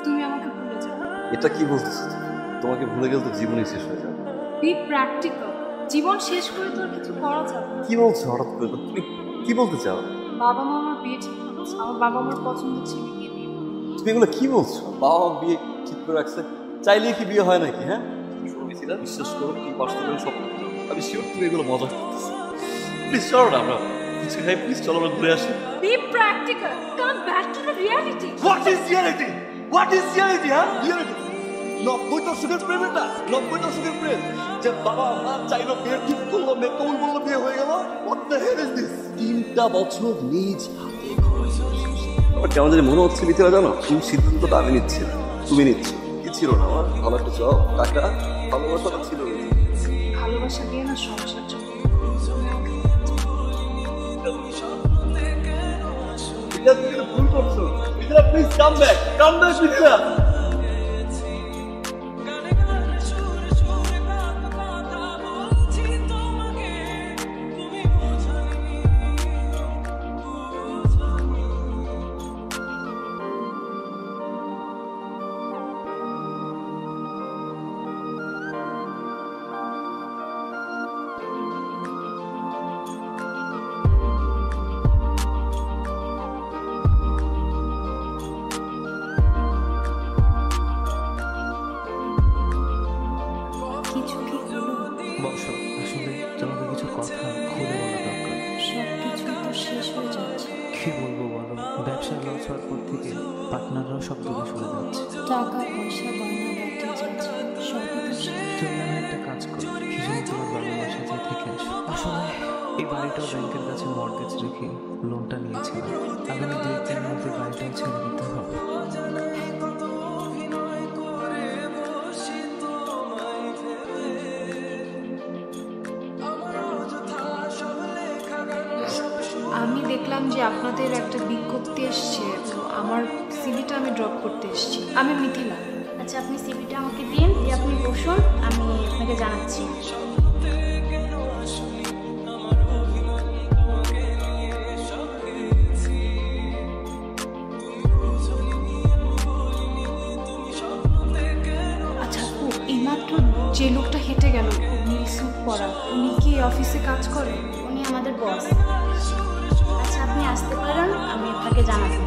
তুমি আমাকে ভুলে যাও। এটা কি বলতেছো? তোমাকে ভুলে গেলে তো জীবনই শেষ হয়ে যাবে। B practical. জীবন শেষ করে তো আর কিছু করা যাবে না। কি বলছো হঠাৎ করে? তুমি কি বলতে চাও? বাবা মা আমার বিয়ে ঠিক করেছে, আমার বাবা আমার পছন্দের ছেলেকে বিয়ে। তুমি এগুলো কি বলছো? বাবা মা বিয়ে ঠিক করে রাখছে, চাইলেই কি বিয়ে হয় নাকি? হ্যাঁ, শুনেছিলাম, বিশ্বাস করো, তুমি কষ্ট করে সব করতে হবে। আমি শিওর তুমি এগুলো মজা করতেছো। প্লিজ চলো না, আমরা কিছু খাই, প্লিজ চলো আমরা ঘুরে আসি। Be practical, come back to the reality. What is reality? What is reality? হ্যাঁ, রিয়ালিটি 90 দশকের প্রেম, এটা 90 দশকের প্রেম যে বাবা মা চাইলো বিয়ে ঠিক করলো, মেয়ে কবুল বললো, বিয়ে হয়ে গেল। What the hell is this? 3টা বছর নিজ হাতে আমার কেমন জানি মনে হচ্ছে মিথিলা, জানো তুমি সিদ্ধান্তটা আমি নিচ্ছি, তুমি নিচ্ছ। কি ছিল না আমার ভালো একটা জব, টাকা, ভালোবাসাটা ছিল। ভালোবাসা দিয়ে না সংসার চলে। মিথিলা, তুমি ভুল করছো। Mithila, please come back, Mithila. কিছু কি হলো? বসো, আসলে তোমাকে কিছু কথা খুলে বলা দরকার। সবকিছু তো শেষ হয়ে যাচ্ছে। কি বলবো বলো, ব্যবসায় লস হওয়ার পর থেকে পার্টনাররাও সব দূরে সরে যাচ্ছে। টাকা পয়সা গয়না বাটি যাচ্ছে, সবই তো শেষ। তুমি আমি একটা কাজ করো, কিছুদিন তোমার বাবার বাসায় যেয়ে থেকে আসো। আসলে এই বাড়িটাও ব্যাংকের কাছে মর্টগেজ রেখে লোনটা নিয়েছিলাম। আগামী 2-1 দিনের মধ্যে বাড়িটাও ছেড়ে দিতে হবে। আমি দেখলাম যে আপনাদের একটা বিজ্ঞপ্তি এসছে, তো আমার সিভিটা আমি ড্রপ করতে এসেছি। আমি মিথিলা। আচ্ছা, আপনি সিভিটা আমাকে দিন, দিয়ে আপনি বসুন, আমি আপনাকে জানাচ্ছি। আচ্ছা আপু, এইমাত্র যে লোকটা হেঁটে গেল, নীল স্যুট পরা, উনি কি অফিসে কাজ করে? উনি আমাদের বস। আচ্ছা, আপনি আসতে পারেন, আমি আপনাকে জানাবো।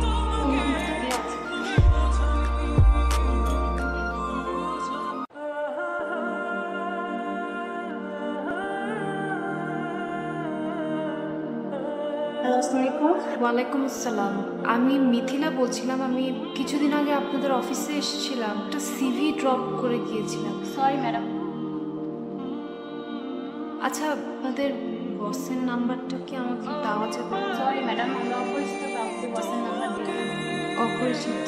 হ্যালো, আসসালামু আলাইকুম। ওয়ালাইকুম আসসালাম। আমি মিথিলা বলছিলাম। আমি কিছুদিন আগে আপনাদের অফিসে এসেছিলাম, একটা সিভি ড্রপ করে গিয়েছিলাম। Sorry madam. আচ্ছা, আপনাদের বসের নাম্বারটা কি আমাকে দেওয়া যাবে? সরি ম্যাডাম, আমরা অপরিচিত কাউকে বসের নাম্বার দিই না। অপরিচিত?